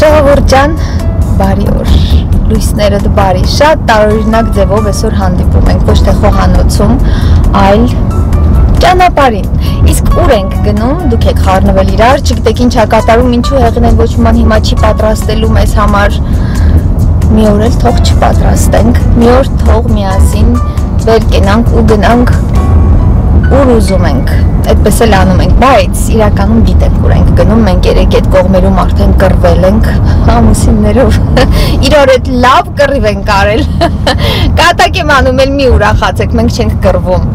Ժողովուրդ բարի օր, լույսներդ բարի, շատ տարօրինակ ձևով այսօր հանդիպում ենք, ոչ թե խոհանոցում, այլ ճանապարհին։ Իսկ ուր ենք գնում, դուք եք խառնվել իրար, չգիտեք ինչ ա կատարում, ինչու հեղինել ոչ մի բան հիմա չի պատրաստելու մեզ համար։ Մի օր էլ թող չպատրաստենք, մի օր թող միասին վեր կենանք ու գնանք ուր ուզում ենք, այդպես էլ անում ենք, բայց իրականում գիտենք ուր ենք գնում, մենք երեք այդ կողմերում արդեն կռվել ենք ամուսիններով, իրար հետ լավ կռիվ ենք արել, կատակ եմ անում, էլ մի ուրախացեք, մենք չենք կռվում,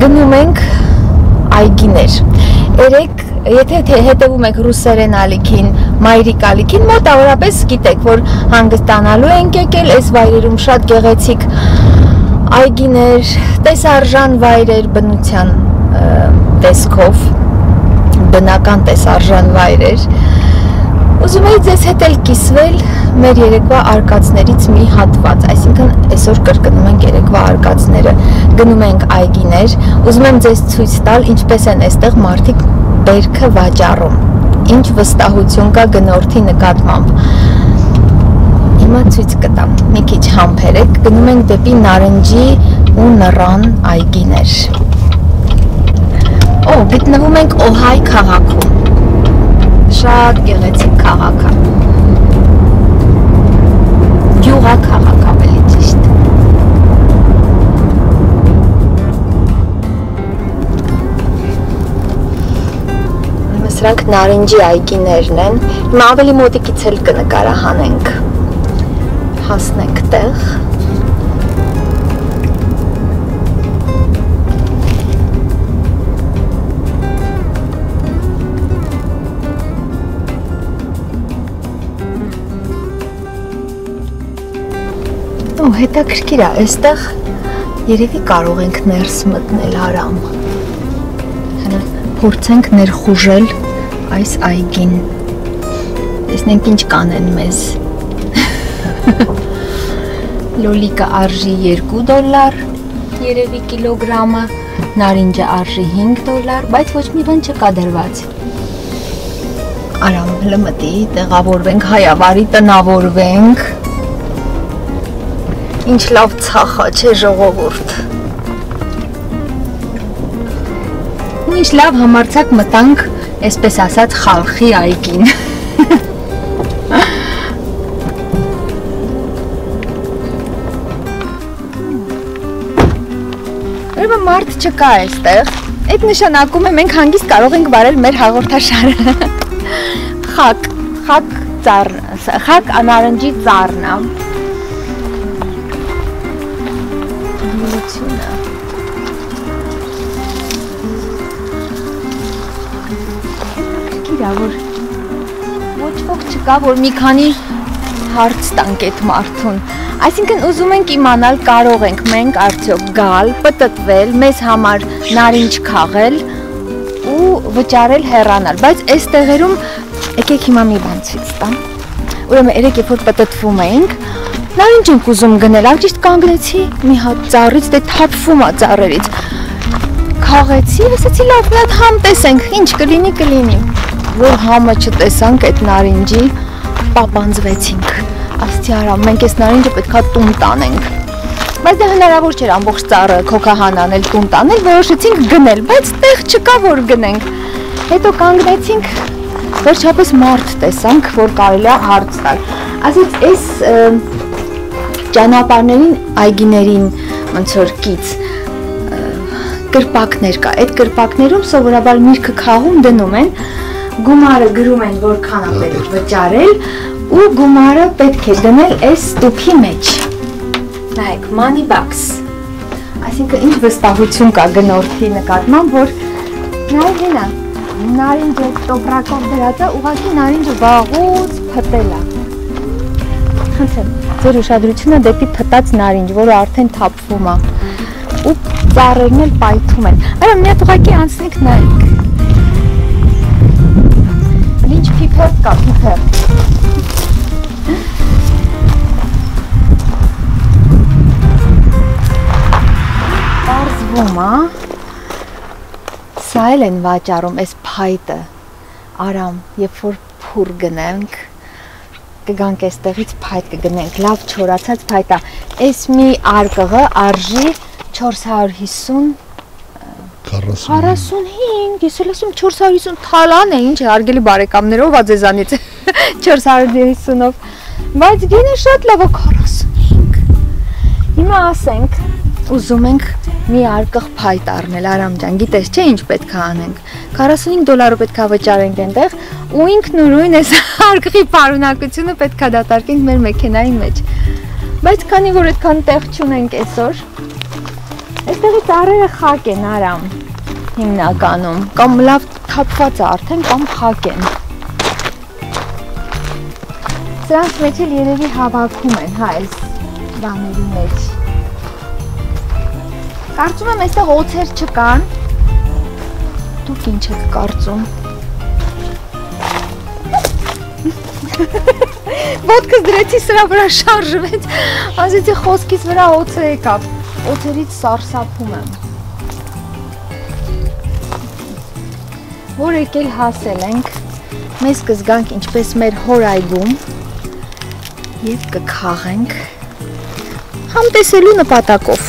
գնում ենք այգիներ, երեք, եթե հետևում եք ռուսերեն ալիքին, մայրիկ ալիքին, մոտավորապես գիտեք, որ հանգստանալու ենք եկել, այս վայրերում շատ գեղեցիկ այգիներ, տեսարժան վայրեր բնության տեսքով, բնական տեսարժան վայրեր, ուզում էի ձեզ հետ էլ կիսվել մեր երեկվա արկածներից մի հատված, այսինքն այսօր կրկնում ենք երեկվա արկածները, գնում ենք այգիներ, ուզում եմ ձեզ ցույց տալ ինչպես են այստեղ մարդիկ բերքը վաճառում, ինչ վստահություն կա գնորդի նկատմամբ։ Հիմա ցույց կտամ, մի քիչ համբերեք, գնում ենք դեպի Նարնջի ու Նռան այգիներ։ Օ, գտնվում ենք Օհայ քաղաքում։ Շատ գեղեցիկ քաղաք է։ Գյուղաքաղաք ավելի ճիշտ։ Սրանք Նարնջի այգիներն են։ Հիմա ավելի մոտիկից էլ կնկարահանենք։ Հասնենք տեղ Ու հետաքրքիր է, այստեղ երևի կարող ենք ներս մտնել արամ փորձենք ներխուժել այս այգին տեսնենք ինչ կանեն մեզ Լոլիկը արժի $2, երևի կիլոգրամը, նարինջը արժի $5, բայց ոչ մի բան չկա դրված։ Արամ լմտի, տեղավորվենք, հայավարի տնավորվենք։ Ինչ լավ ցախա, չէ ժողովուրդ։ Ու ինչ լավ համարձակ մտանք, այսպես ասած, խալխի այգին։ Մարդ չկա այստեղ, այդ նշանակում է մենք հանգիստ կարող ենք վարել մեր հաղորդաշարը խակ անարնջի ծառն է դիլությունը կիրա որ ոչ ոք չկա որ մի քանի հարց տանք այդ մարդուն Այսինքն ուզում ենք իմանալ կարող ենք մենք արդյոք գալ, պտտվել, մեզ համար նարինջ քաղել ու վճարել հեռանալ, բայց այս տեղերում եկեք հիմա մի բան ցույց տամ։ Ուրեմն երեք երբ որ պտտվում էինք, նարինջ ենք ուզում գնել, ճիշտ կանգնեցի մի հատ ծառից, դե թափվում է ծառերից։ Քաղեցի, ասացի լավ, մի հատ համ տեսենք, ինչ կլինի։ Որ համը չտեսանք այդ նարինջի, պապանձվեցինք։ Աստի արամ, մենք այս նարինջը պետքա տուն տանենք, բայց դա հնարավոր չէր ամբողջ ծառը քոքահան անել տուն տանել, որոշեցինք գնել, բայց տեղ չկա որ գնենք, հետո կանգնեցինք, վերջապես մարդ տեսանք, որ կարելի է հարց տալ, ասից այս ճանապարհներին, այգիներին ոնց որ կից կրպակներ կա, այդ կրպակներում սովորաբար միրգը քաղում դնում են, գումարը գրում են որքան է պետք վճարել ու գումարը պետք է դնել այս ստուփի մեջ։ Նայեք, money box։ Այսինքն ինչ վստահություն կա գնորդի նկատմամբ, որ նայեք հենա, նարինջը տոպրակով դրած է, ուղղակի նարինջը վաղուց փտել է։ Խնդրեմ, ձեր ուշադրությունը դեպի փտած նարինջ, որը արդեն թափվում է։ Ու ծառերն էլ պայթում են։ Այո, մի հատ ուղղակի անցնենք նայեք։ Ինչ փիփեր կա, փիփեր։ Պարզվում է, սա էլ են վաճառում, այս փայտը, արամ, երբ որ փուր գնենք, կգանք այստեղից փայտ կգնենք, լավ չորացած փայտ է։ Այս մի արկղը արժի 450 45, ես էլ ասում 450 թալան է, ինչ է, հարգելի բարեկամներով, ա ձեզանից 450-ով, բայց գինը շատ լավ է 45։ Հիմա ասենք, ուզում ենք մի արկղ փայտ առնել, Արամ ջան, գիտես չէ ինչ պետք է անենք, $45 պետք է վճարենք այնտեղ ու ինքնուրույն այս արկղի պարունակությունը պետք է դատարկենք մեր մեքենայի մեջ, բայց քանի որ այդքան տեղ չունենք այսօր, այստեղի ծառերը խակ են, Արամ, հիմնականում, կամ լավ թափված է արդեն, կամ խակ են։ Սրանց մեջ էլ երևի հավաքում են, հա, այս բաների մեջ։ Կարծում եմ այստեղ օձեր չկան։ Դուք ինչ եք կարծում։ Ոտքս դրեցի սրա վրա շարժվեց, ասեցի խոսքից վրա օձը եկավ, օձերից սարսափում եմ։ Որ եկել հասել ենք, մեզ կզգանք ինչպես մեր հոր այգում և կքաղենք համտեսելու նպատակով,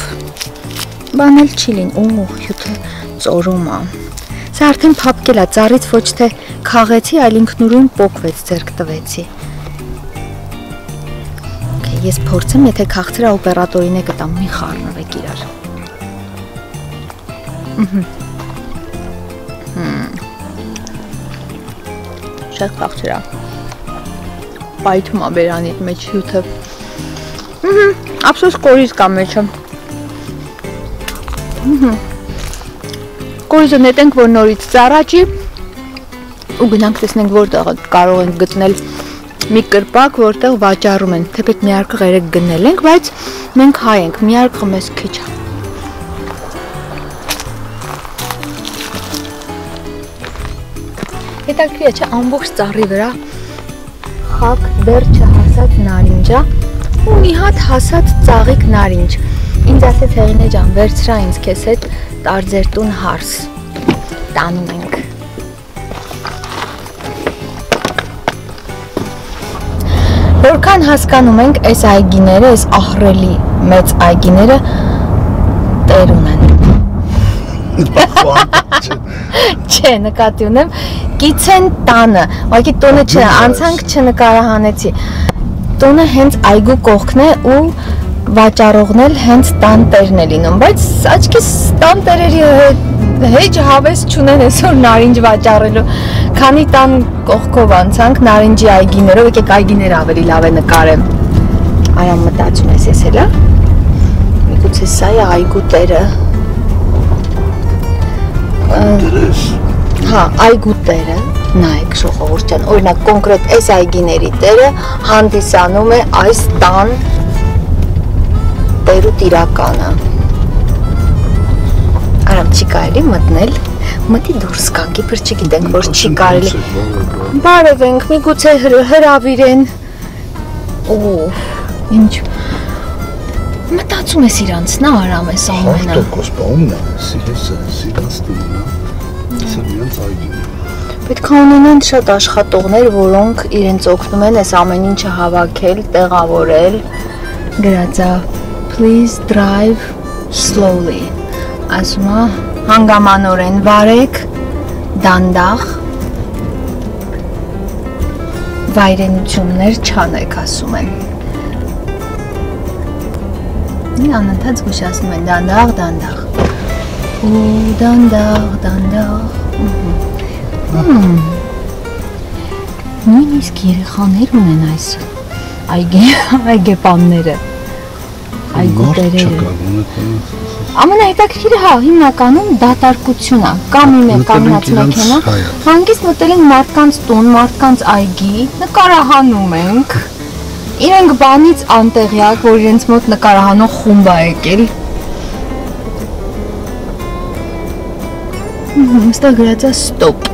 բան էլ չի լին, ու հյութը ծորում է, սա արդեն պապկել է, ծառից ոչ թե քաղեցի, այլ ինքնուրույն պոկվեց, ձերք տվեցի, ես փորձեմ, եթե քաղցրա օպերատորին է կտամ, մի խառնվեք իրար, Շատ քաղցրա, պայթում է բերանիդ մեջ հյութը, ապսոս կորիզ կա մեջը, կորիզը նետենք, որ նորից ծառաճի ու գնանք տեսնենք, որտեղ կարող ենք գտնել մի կրպակ, որտեղ վաճառում են, թեպետ մի արկղ երեք գնել ենք, բայց մենք հայ ենք, մի արկղը մեզ քիչ է։ Հետաքրքիր է, չէ, ամբողջ ծառի վրա խակ դեռ չհասած նարինջա ու մի հատ հասած ծաղիկ նարինջ։ Ինձ ասեց Հեղինե ջան, վերցրա ինձ քեզ հետ տար ձեր տուն հարս։ Տանում ենք։ Որքան հասկանում ենք, այս այգիները, այս ահռելի մեծ այգիները տեր ունեն։ Չէ, նկատի ունեմ, կիցեն տանը, ուղղակի տունը չէ, անցանք չնկարահանեցի, տունը հենց այգու կողքն է ու վաճառողն էլ հենց տան տերն է լինում, բայց աչքիս տան տերերի հեջ հավես չունեն այսօր նարինջ վաճառելու, քանի տան կողքով անցանք նարինջի այգիներով, եկեք այգիները ավելի լավ է նկարեմ, Արամ մտածում ես ես էլա, միգուցե սա է այգու տերը, Հա, այգու տերը, նայեք ժողովուրդ ջան, օրինակ կոնկրետ այս այգիների տերը հանդիսանում է այս տան տերու տիրականը։ Արամ չի կարելի մտնել, մտի դուրս կանք, իբր չգիտենք, որ չի կարելի։ Բարևենք, միգուցե հրավիրեն։ Ինչ մտածում ես իրանց, նա Արամ ես ամենը։ Հաղթոքոս բաումն է, սիրած տունն է, սա միանց այգին է։ Պետք է ունենան շատ աշխատողներ, որոնք իրենց օգնում են այս ամեն ինչը հավաքել, տեղավորել, գրած է Please drive slowly, ասում է հանգամանորեն վարեք, դանդաղ, վայրենություններ չանեք, ասում են։ Անընդհատ զգուշացնում են դանդաղ, դանդաղ, ու դանդաղ, դանդաղ, նույնիսկ երեխաներ ունեն այս այգեպանները, այգուտերերը։ Ամենահետաքրքիրը հա, հիմնականում դատարկություն է, կամ իմ է կանգնած մեքենա, հանգիստ մտել ենք մարդկանց տուն, մարդկանց այգի, նկարահանում ենք, իրենք բանից անտեղյակ, որ իրենց մոտ նկարահանող խումբ է եկել։ Ստեղ գրած է stop։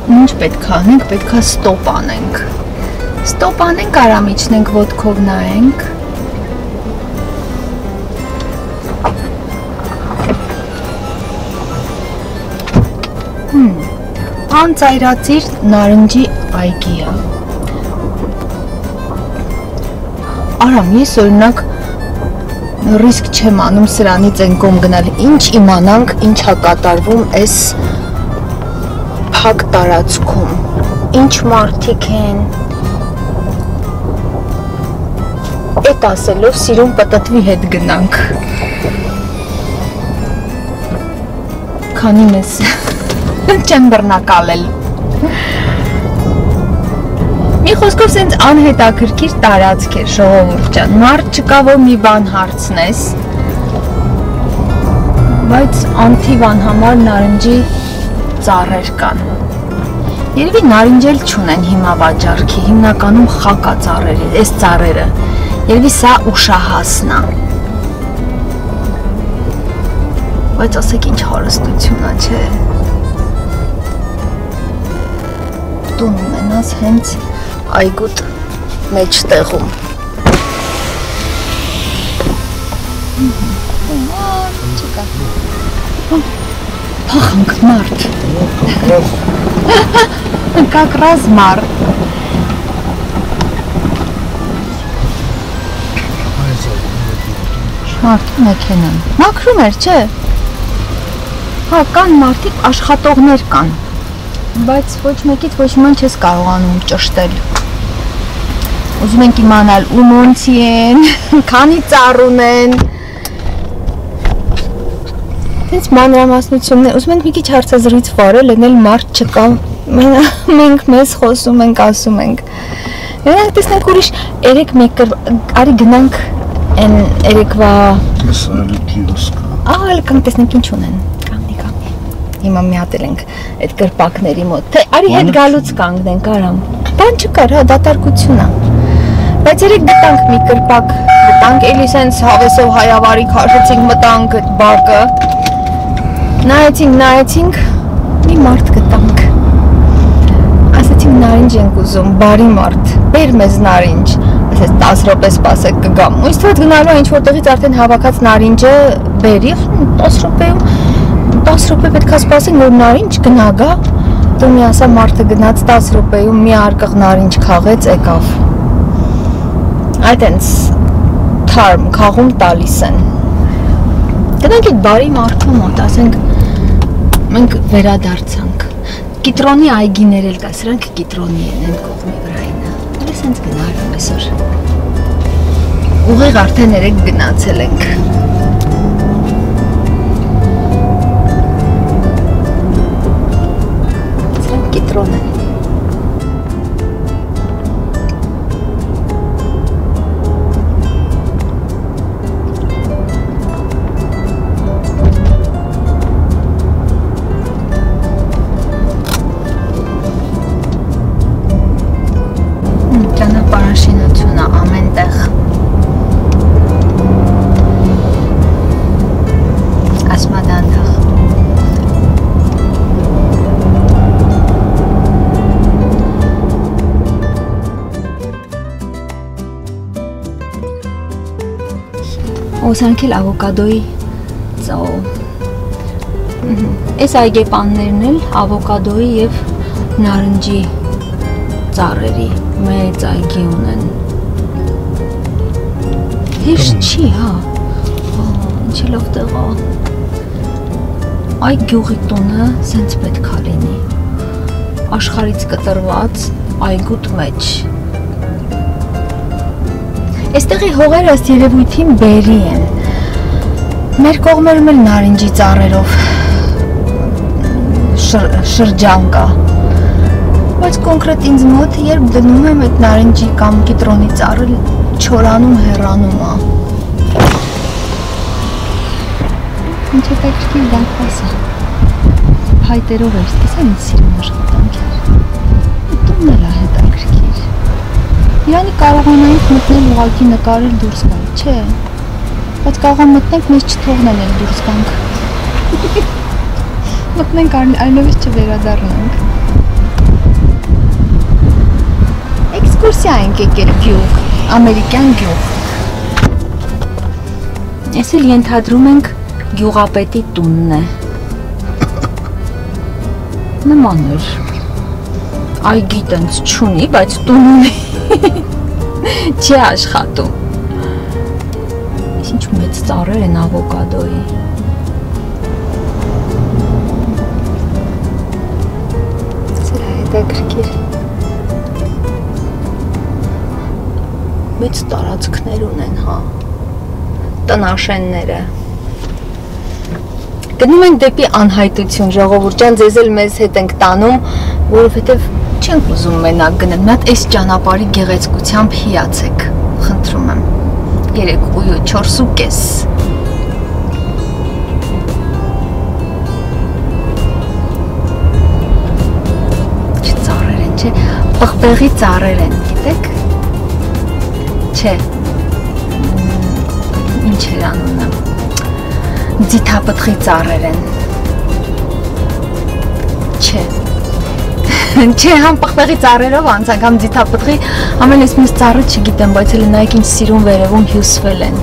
Ինչ պետք է անենք, պետք է stop անենք։ Stop անենք, Արամ իջնենք ոտքով նայենք։ Հանցայրացիր նարնջի այգիը։ Արամ, ես օրինակ ռիսկ չեմ անում սրանից են կողմ գնալ, ինչ իմանանք, ինչա կատարվում այս փակ տարածքում, ինչ մարդիկ են։ Էդ ասելով սիրուն պտտվի հետ գնանք։ Քանի մեզ չեմ բռնակալել։ Մի խոսքով սենց անհետաքրքիր տարածք էր, ժողովուրդ ջան, մարդ չկա, որ մի բան հարցնես, բայց անթիվ անհամար նարնջի ծառեր կան։ Երևի նարնջել չունեն հիմա վաճառքի, հիմնականում խակա ծառեր, այս ծառերը, երևի սա ուշահասն է։ Բայց ասեք ինչ հարստություն է, չէ։ Տուն ունենաս հենց այգուտ մեջտեղում։ Չկա։ Փախանք մարդ։ Как раз մարդ։ Մարդու մեքենան։ Մաքրում էր, չէ։ Հա, կան մարդիկ, աշխատողներ կան, բայց ոչ մեկից ոչ ման չես կարողանում ճշտել։ Ուզում ենք իմանալ ում ոնցի են, քանի ծառ ունեն։ Հենց մանրամասնությունն է, ուզում ենք մի քիչ հարցազրույց վարել, էնել մարդ չկա, մենք մեզ խոսում ենք, ասում ենք։ Երանք տեսնենք ուրիշ, երեք մեկ արի գնանք են երեկվա։ Տեսնալի կիոսկ։ Ահա կամ տեսնենք ինչ ունեն։ Հիմա միատել ենք այդ կրպակների մոտ, թե արի հետ գալուց կանգնենք, Արամ, բան չկար, հա, դատարկություն է, բայց երեք գտանք մի կրպակ, գտանք, էլի սենց հավեսով հայավարի քաշեցինք, մտանք այդ բակը, նայեցինք, մի մարդ գտանք, ասեցինք նարինջ ենք ուզում, բարի մարդ, բեր մեզ նարինջ, ասեց 10 րոպե սպասեք կգամ, ու ինձ թվաց գնալու ինչ որտեղից արդեն հավաքած նարինջը բերի, 10 րոպեում 10 րոպե պետք է սպասենք, որ նարինջ գնա գա, դու մի ասա մարդը գնաց 10 րոպեում մի արկղ նարինջ քաղեց եկավ։ Այդ հենց թարմ քաղում տալիս են։ Գնանք այդ բարի մարդու մոտ, ասենք մենք վերադարձանք։ Կիտրոնի այգիներ էլ կա, սրանք կիտրոնի են այն կողմի վրայինը։ Ես հենց գնալու այսօր։ Ուղիղ արդեն երեք գնացել ենք։ Կիտրոն է։ Ճանապարհաշինություն է ամեն տեղ։ Ասմադանդաղ։ Օսանք էլ ավոկադոյի ծով։ Այս այգեպաններն էլ ավոկադոյի և նարնջի ծառերի մեծ այգի ունեն։ Հեշտ չի, հա։ Ինչ լավ տեղ է։ Այ գյուղի տունը սենց պետք է լինի։ Աշխարհից կտրված այգուտ մեջ։ Այստեղի հողերը ըստ երևույթին բերի են։ Մեր կողմերում էլ նարինջի ծառերով շրջան կա։ Բայց կոնկրետ ինձ մոտ, երբ դնում եմ այդ նարինջի կամ կիտրոնի ծառը, չորանում հեռանում է։ Ինչ հետաքրքիր դարպաս է։ Փայտերով էր, տեսա ինձ սիրուն աշխատանքեր։ Տունն էլ է հետաքրքիր։ Իրանի կարողանայինք մտնել ուղղակի նկարել դուրս գալ, չէ, բայց կարող մտնենք մեզ չթողնել էլ դուրս գանք։ Մտնենք այլևս չվերադառնանք։ Էքսկուրսիա ենք եկել գյուղ, ամերիկյան գյուղ։ Ես էլ ենթադրում ենք գյուղապետի տունն է։ Նման էր։ Այգի տենց չունի, բայց տուն ունի։ Չի աշխատում։ Ինչ մեծ ծառեր են ավոկադոյի։ Սրա հետաքրքիր։ Մեծ տարածքներ ունեն, հա։ Տնաշենները։ Գնում ենք դեպի անհայտություն, ժողովուրդ ջան, ձեզ էլ մեզ հետ ենք տանում, որովհետև չենք ուզում մենակ գնալ։ Մի հատ այս ճանապարհի գեղեցկությամբ հիացեք, խնդրում եմ։ 3.4.5 Ծառեր են, չէ, պղպեղի ծառեր են, գիտեք։ Չէ, ինչ էր անունը, ձիթապտղի ծառեր են, չէ, չէ, համ պղպեղի ծառերով անցանք, համ ձիթապտղի, ամեն ես մյուս ծառը չգիտեմ, բայց էլ նայեք ինչ սիրուն վերևում հյուսվել են,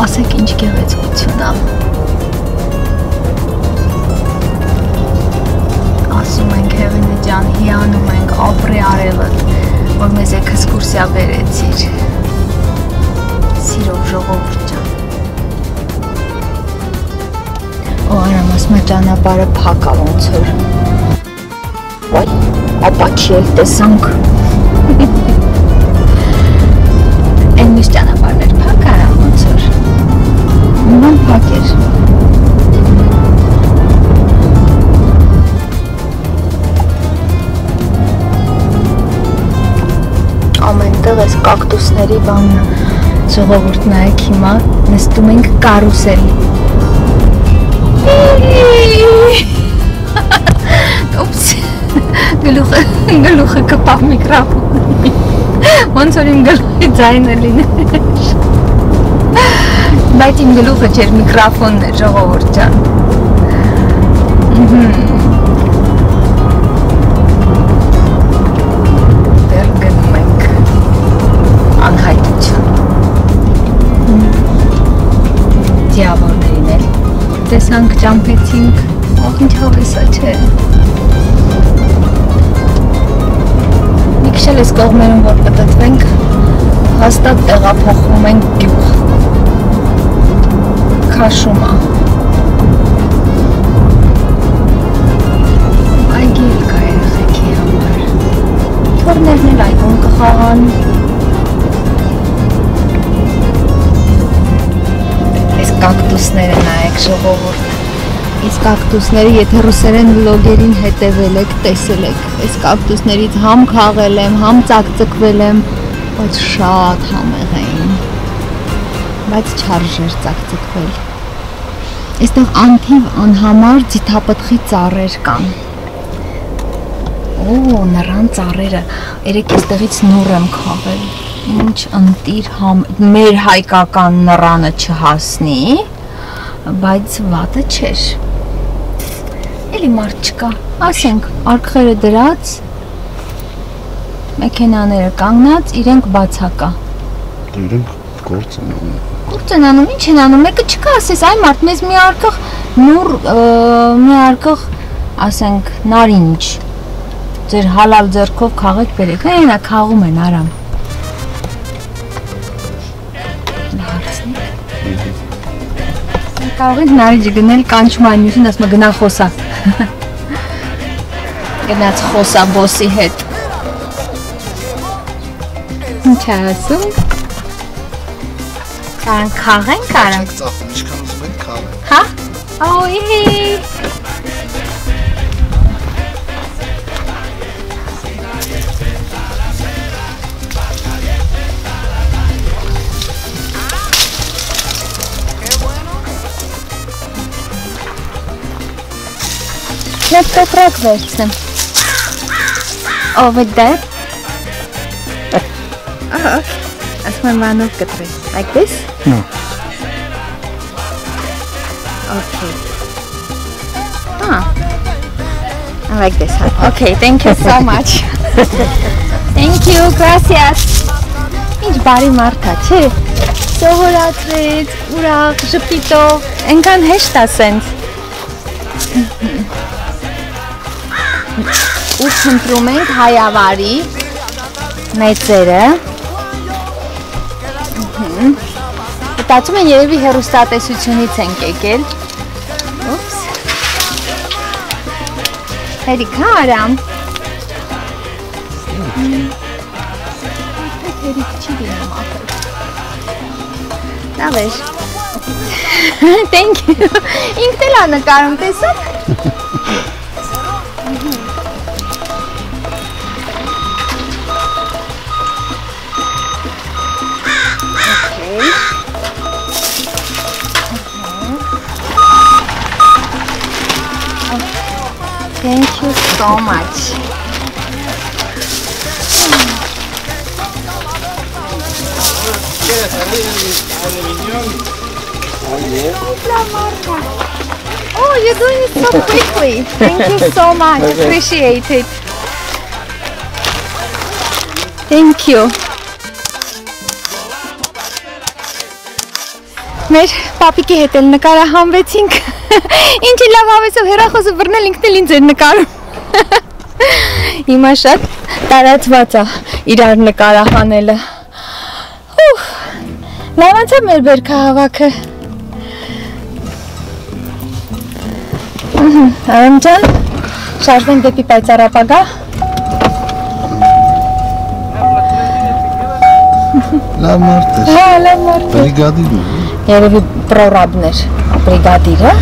ասեք ինչ գեղեցկություն է, ասում ենք Հեղինե ջան, հիանում ենք ապրի արևը, որ մեզ էքսկուրսիա բերեցիր, սիրով ժողովուրդ ջան։ Օ, արամ ասում է ճանապարհը փակ է ոնց որ։ Ոյ, ապա չի էլ տեսանք։ Այն միշտ ճանապարհներ փակ արամ ոնց որ։ Նման փակ էր։ Ամենտեղ էս կակտուսների բանն է։ Ժողովուրդ նայեք հիմա նստում ենք կարուսել։ Ուպս, գլուխը կպավ միկրոֆոնի, ոնց որ իմ գլուխի ձայնը լիներ, բայց իմ գլուխը չէր միկրոֆոնն էր ժողովուրդ ջան, դեռ գնում ենք անհայտություն, դիավորներին էլ, տեսանք ճամփեցինք, ող ինչ հավեսա չէ։ Մի քիչ էլ էս կողմերում որ պտտվենք, հաստատ տեղափոխվում ենք գյուղ։ Քաշում է։ Այգի էլ կա երեխեքի համար։ Թորներն էլ այգում կխաղան։ Այս կակտուսները նայեք ժողովուրդ։ Իսկ կակտուսները, եթե ռուսերեն վլոգերին հետևել եք, տեսել եք, այս կակտուսներից համ խաղել եմ, համ ծակծկվել եմ, բայց շատ համեղ էին, բայց չարժեր ծակծկվել։ Այստեղ անթիվ անհամար ձիթապտղի ծառեր կան։ Օ, նրան ծառերը, երեք այստեղից նուռ եմ քաղել, ինչ ընտիր մեր հայկական նռանը չհասնի, բայց վատը չէր։ Էլի մարդ չկա, ասենք, արկղերը դրած, մեքենաները կանգնած, իրենք բացակա։ Իրենք գործ են անում։ Գործ են անում, ինչ են անում, մեկը չկա, ասես, այ մարդ, մեզ մի արկղ նուռ, մի արկղ, ասենք, նարինջ, ձեր հալալ ձեռքով քաղեք բերեք, այնա քաղում են արամ։ Կարող ենք նարինջը գնել կանչում այն մյուսին, ասում է գնա խոսա։ Գնաց խոսա բոսի հետ։ Ինչ է ասում։ Կարան քաղենք արամ։ Ինչքան ուզում եք քաղենք։ Հա? Օյ։ Let's go versen. Over there. Oh, okay. That's my man of Katri. Like this? No. Okay. Ah. I like this one. Okay, thank you so much. Thank you, gracias. Ինչ բարի մարդ է, չէ։ Սովորացրեց, ուրախ, ժպիտով, այնքան հեշտ է սենց։ ու փնտրում ենք հայավարի մեծերը։ Մտածում են երևի հեռուստատեսությունից ենք եկել։ Ուպս։ Հերիք, հա Արամ։ Հերիք չի լինում ապել։ Լավ էր։ Thank you։ Ինքն էլ ա նկարում, տեսակ։ Thank you so much. Oh, you're doing it so quickly. Thank you so much. Appreciate it. Thank you. Մեր պապիկի հետ էլ նկարահանվեցինք։ Ինչի լավ հավեսով հեռախոսը բռնել ինքն էլ ինձ էր նկարում։ Հիմա շատ տարածված է իրար նկարահանելը։ Լավ անցավ մեր բերքահավաքը։ Արամ ջան, շարժվենք դեպի պայծառ ապագա։ Լավ մարդ ես։ Հա, լավ մարդ է։ Բրիգադիր է։ Երևի պրորաբներ, բրիգադիրը։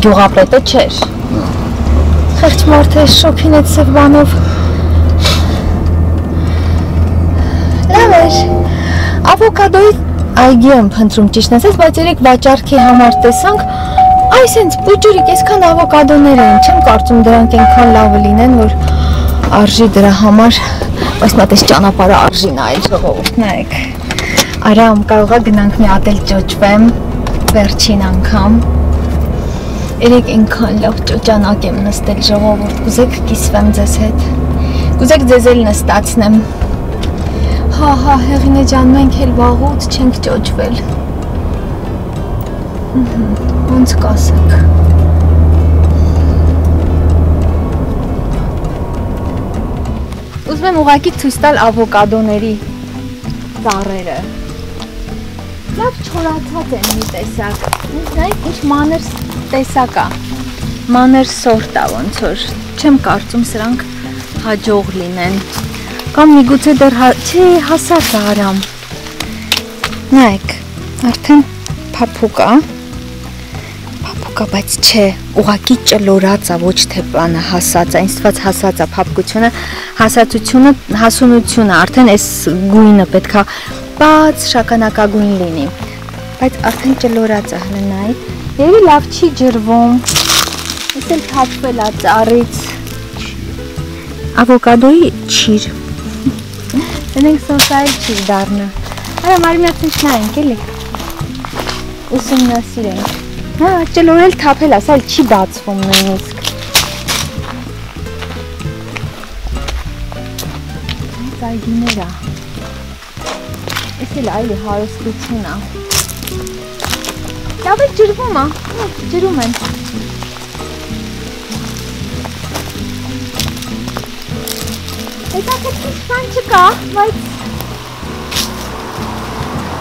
Գյուղապետը չէր։ Խեղճ մարդ է, շոքին էտ սև բանով։ Լավ էր, ավոկադոյի այգի եմ փնտրում ճիշտ ասած, բայց երեք վաճառքի համար տեսանք, այս հենց պուջուրիկ այսքան ավոկադոներ էին, չեմ կարծում դրանք այնքան լավը լինեն, որ արժի դրա համար, բայց նա տես ճանապարհը արժի նայել ժողովուրդ, նայեք։ Արամ, կարողա գնանք մի հատ էլ ճոճվեմ, վերջին անգամ։ Երեք այնքան լավ ճոճանակ եմ նստել ժողովուրդ, կուզեք կիսվեմ ձեզ հետ, կուզեք ձեզ էլ նստացնեմ։ Հա, հեղինե ջան, մենք էլ վաղուց չենք ճոճվել։ Ոնց կասեք։ Ուզում եմ ուղղակի ցույց տալ ավոկադոների ծառերը։ Լավ չորացած են մի տեսակ։ Նայեք ինչ մանր տեսակ է։ Մանր սորտ է ոնց որ։ Չեմ կարծում սրանք հաջող լինեն։ Կամ միգուցե դեռ չի հասած Արամ։ Նայեք, արդեն փափուկ է, բայց չէ, ուղղակի ճլորած է, ոչ թե բանը հասած է, ինձ հասած է փափկությունը, հասածությունը, հասունությունը, արդեն այս գույնը պետքա բաց շագանակագույն լինի, բայց արդեն ճլորած է, հլը նայ, երևի լավ չի ջրվում, ես էլ թափվել է ծառից, ավոկադոյի չիր, դնենք սորտա էլ չիր դառնա, արա մարմիած ինչ նայենք էլի, ուսումնասիրենք, հա, ճլորել թափել ասա, էլ չի բացվում նույնիսկ, այգիներ է, ես էլ այլի հարստություն է, լավ էլ ջրվում է, ջրում են, հետաքրքիր բան չկա, բայց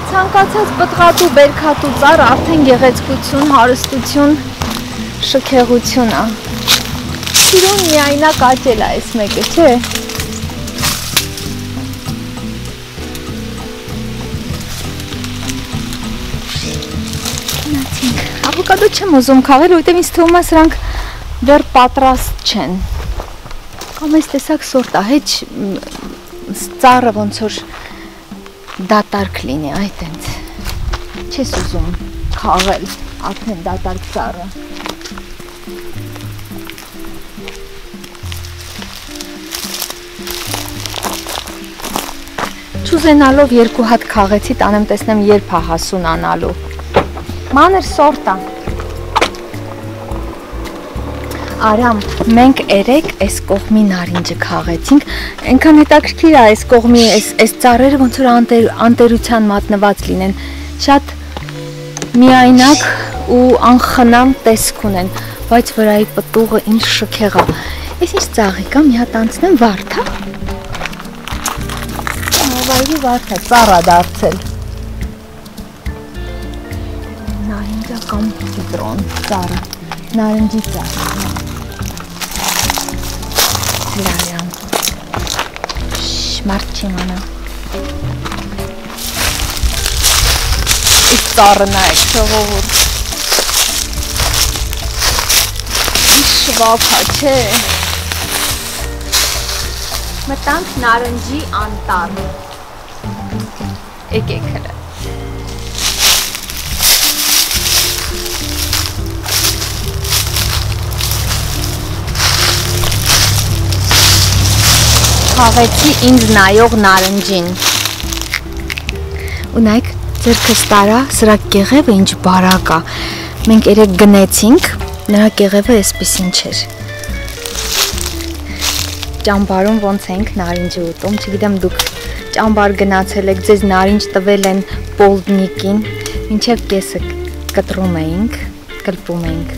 ցանկացած պտղատու, բերքատու ծառ արդեն գեղեցկություն, հարստություն, շքեղություն է։ Սիրուն միայնակ աճել է այս մեկը, չէ՞։ Ավոկադո չեմ ուզում քաղել, որտեղ ինձ թվում է սրանք դեռ պատրաստ չեն։ Կամ այս տեսակ սորտ է, հեչ ծառը ոնց որ դատարկ լինի, այդ ենք, չես ուզում քաղել, արդեն դատարկ ծառը։ Չուզենալով երկու հատ քաղեցի, տանեմ տեսնեմ երբ է հասունանալու։ Մանր սորտ է։ Արամ, մենք երեք այս կողմի նարինջը քաղեցինք, այնքան հետաքրքիր է այս կողմի, այս ծառերը ոնց որ անտերության մատնված լինեն, շատ միայնակ ու անխնամ տեսք ունեն, Բայց վրայի պտուղը ինչ շքեղ է։ Ես ինչ ծաղիկ է, մի հատ անցնեմ վարդ, հա։ Վայրի վարդ է, ծառ է դարձել։ Նարինջա կամ սիտրոն ծառը, նարնջի ծառ։ Լարյամ։ Մարդ չի մանա։ Իսկ ծառը նայեք, ժողովուրդ։ Շվափա, չէ։ Մտանք նարնջի անտառ։ Եկեք հրը։ Խաղեցի ինձ նայող նարնջին։ Ու նայք, ձերքս տարա, սրա կեղևը ինչ բարակ է։ Մենք երեք գնեցինք, նրա կեղևը այսպիսին չէր։ Ճամբարում ոնց ենք նարինջի ուտում, չգիտեմ դուք ճամբար գնացել եք, ձեզ նարինջ տվել են պոլդնիկին, մինչև կեսը կտրում էինք, կլպում էինք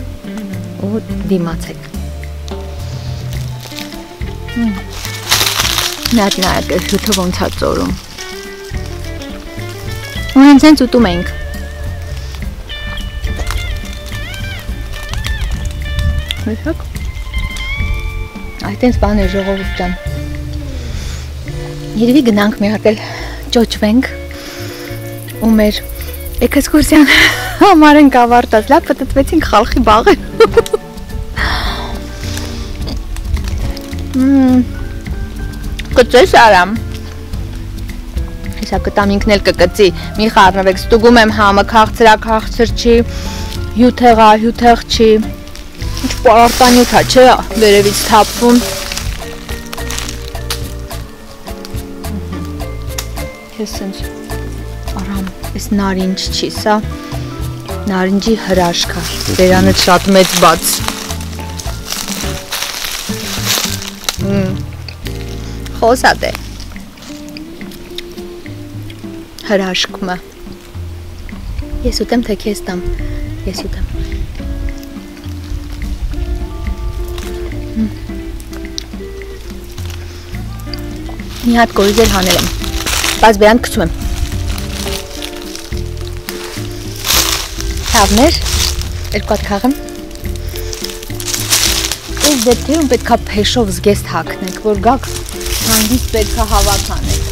ու դիմացեք։ Նայեք նայեք, այս հյութը ոնց է ծորում։ Ու հենց ուտում էինք։ Մեսակ։ Այդտենց բան է ժողովուրդ ջան։ Երևի գնանք մի հատ էլ ճոճվենք ու մեր էքսկուրսիան համար ենք ավարտած, լավ պտտվեցինք խալխի բաղը։ Կծես արամ։ Հեսա կտամ ինքն էլ կկծի, մի խառնվեք, ստուգում եմ համը քաղցր չի, հյութեղ չի։ Ինչ պարարտանյութ է, չէ, վերևից թափվում։ Ես սենց արամ, ես նարինջ չի, սա նարինջի հրաշք է, բերանը շատ մեծ բաց։ Խոսատ է։ Հրաշքմը։ Ես ուտեմ, թե քեզ տամ, ես ուտեմ։ Մի հատ կորիզել հանել եմ, բայց բերանդ կծում եմ։ Թավներ, երկու հատ քաղեմ։ Այս դեպքերում պետք է փեշով զգեստ հագնեք, որ գաք հանգիստ պետք է հավաք անեք։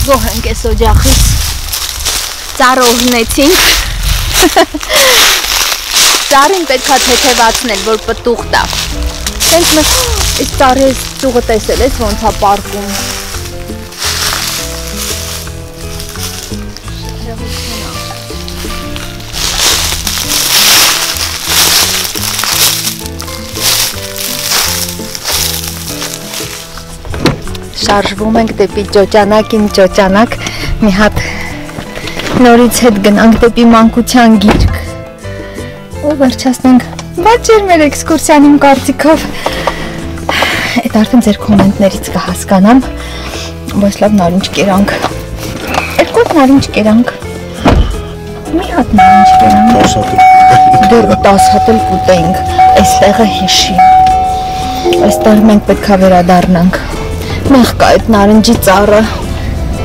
Գոհ ենք ես օջախից, ծառը ուհնեցինք, ծառին պետք է թեթևացնել, որ պտուղ տա, տենց մեզ այս ծառի այս ծուղը տեսել ես ոնց է պարկում, շարժվում ենք դեպի ճոճանակ, մի հատ նորից հետ գնանք դեպի մանկության գիրք ու վերջացնենք բաճեր մեր էքսկուրսիան իմ կարծիքով այդ արդեն ձեր կոմենտներից կհասկանամ բայց լավ նարինջ կերանք երկու նարինջ կերանք մի հատ նարինջ կերանք դեռ 10 հատ էլ կուտեինք այստեղը հիշի այստեղ մենք պետք է վերադառնանք Մեղ կա այդ նարնջի ծառը,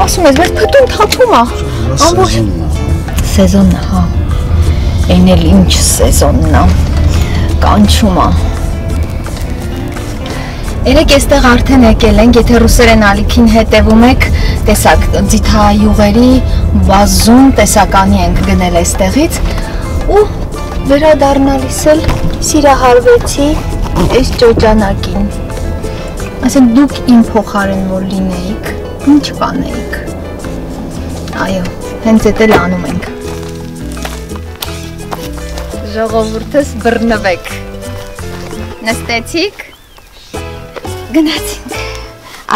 ասում ես, մեր պտուն թափում է, ամբոչ սեզոնն է, հա, այն էլ ինչ սեզոնն է, կանչում է Երեք եստեղ արդեն եկել ենք, եթե ռուսերեն ալիքին հետևում եք, տեսակ ձիթայուղերի բազում տեսականի ենք գնել այստեղից ու վերադառնալիս էլ սիրահարվեցի այս ճոճանակին Ասենք դուք իմ փոխարեն որ լինեիք, ինչ կանեիք, այո, հենց էդ էլ անում ենք, ժողովուրդս բռնվեք, նստեցիք, գնացինք,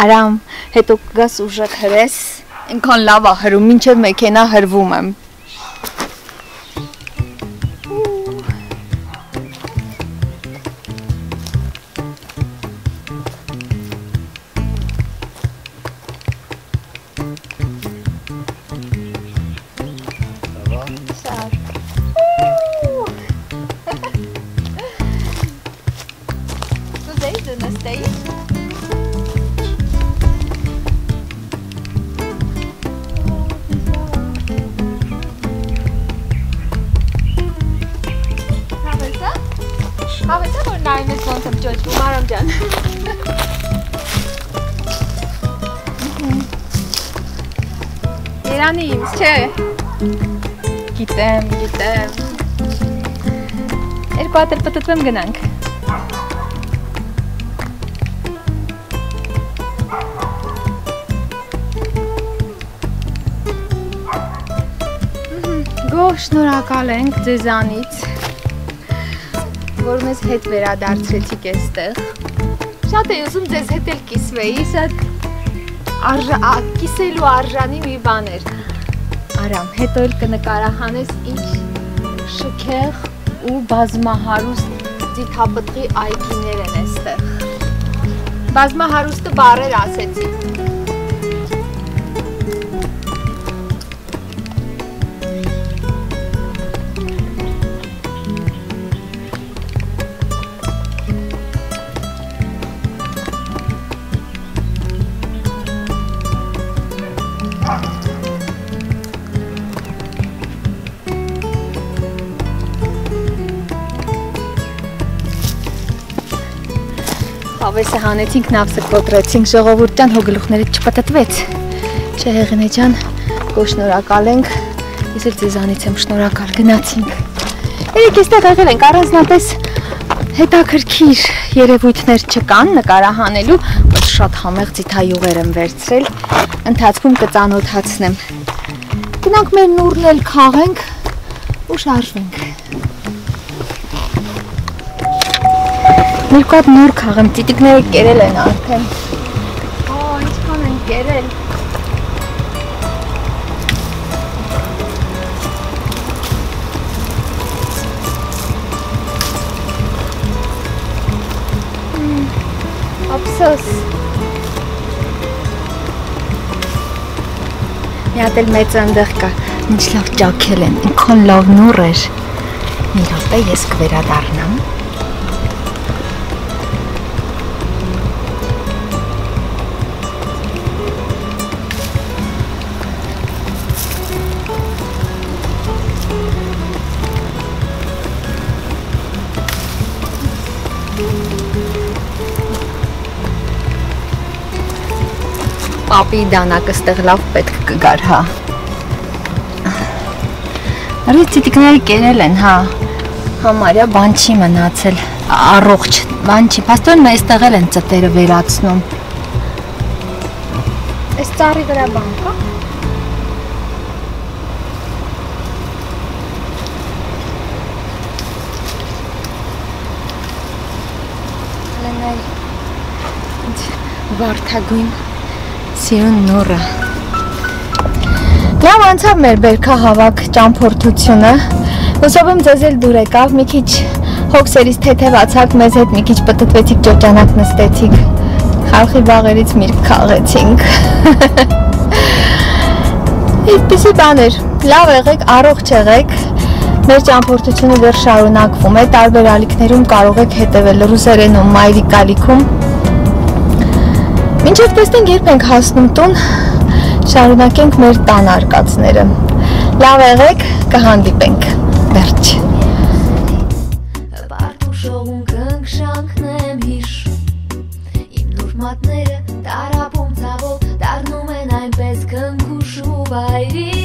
արամ, հետո կգաս ուժեղ հրես, ինքան լավ է հրում, մինչև մեքենա հրվում եմ, դու նստեիր։ Հավեսա, որ նայում ես ոնց եմ ճոճվում, Արամ ջան։ Երանի ինձ, չէ։ Գիտեմ։ Երկու հատ էլ պտտվեմ գնանք։ Գոհ շնորհակալ ենք ձեզանից, որ մեզ հետ վերադարձրեցիք այստեղ։ Շատ էի ուզում ձեզ հետ էլ կիսվեի, շատ կիսելու արժանի մի բան էր։ Արամ, հետո էլ կնկարահանես ինչ շքեղ ու բազմահարուստ ձիթապտղի այգիներ են այստեղ։ Բազմահարուստը բառեր ասեցի։ Հավեսը հանեցինք, նավսը կոտրեցինք, ժողովուրդ ջան, հո գլուխներից չպտտվեց։ Չէ, Հեղինե ջան, գոհ շնորհակալ ենք, ես էլ ձեզանից եմ շնորհակալ, գնացինք։ Երեք այստեղ եղել ենք, առանձնապես հետաքրքիր երևույթներ չկան նկարահանելու, բայց շատ համեղ ձիթայուղեր եմ վերցրել, ընթացքում կծանոթացնեմ։ Գնանք մեր նուրն էլ քաղենք ու շարժվենք։ Երկու հատ նոր քաղեմ, ծիտիկները կերել են արդեն։ Ինչքան են կերել։ Ափսոս։ Մի հատ էլ մեծ այնտեղ կա, ինչ լավ ճաքել են, ինքան լավ նուռ էր։ Մի րոպե ես կվերադառնամ։ Պապի դանակը ստեղ լավ պետք կգար, հա։ Արի ծիտիկները կերել են, հա։ Համարյա բան չի մնացել, առողջ, բան չի, փաստորեն այստեղ էլ են ծտերը վերացնում։ Այս ծառի վրա բան կա։ Լենայ, վարդագույն Սիրուն նորը։ Լավ անցավ մեր բերքահավաք ճամփորդությունը։ Հուսով եմ ձեզ էլ դուր եկավ, մի քիչ հոգսերից թեթևացաք, մեզ հետ մի քիչ պտտվեցիք, ճոճանակ նստեցիք, խալխի բաղերից միրգ քաղեցինք։ Այդպիսի բան էր, լավ եղեք, առողջ եղեք, մեր ճամփորդությունը դեռ շարունակվում է, տարբեր ալիքներում կարող եք հետևել ռուսերենում, մայրիկալիքում։ Մինչև տեսնենք երբ ենք հասնում տուն, շարունակենք մեր տան արկածները։ Լավ եղեք, կհանդիպենք, վերջ։ Բարդուշողում կնքշանքնեմ հիշում, իմ նուր մատները տարապում ծավով, դարնում են այնպես կնքուշ ու բայրի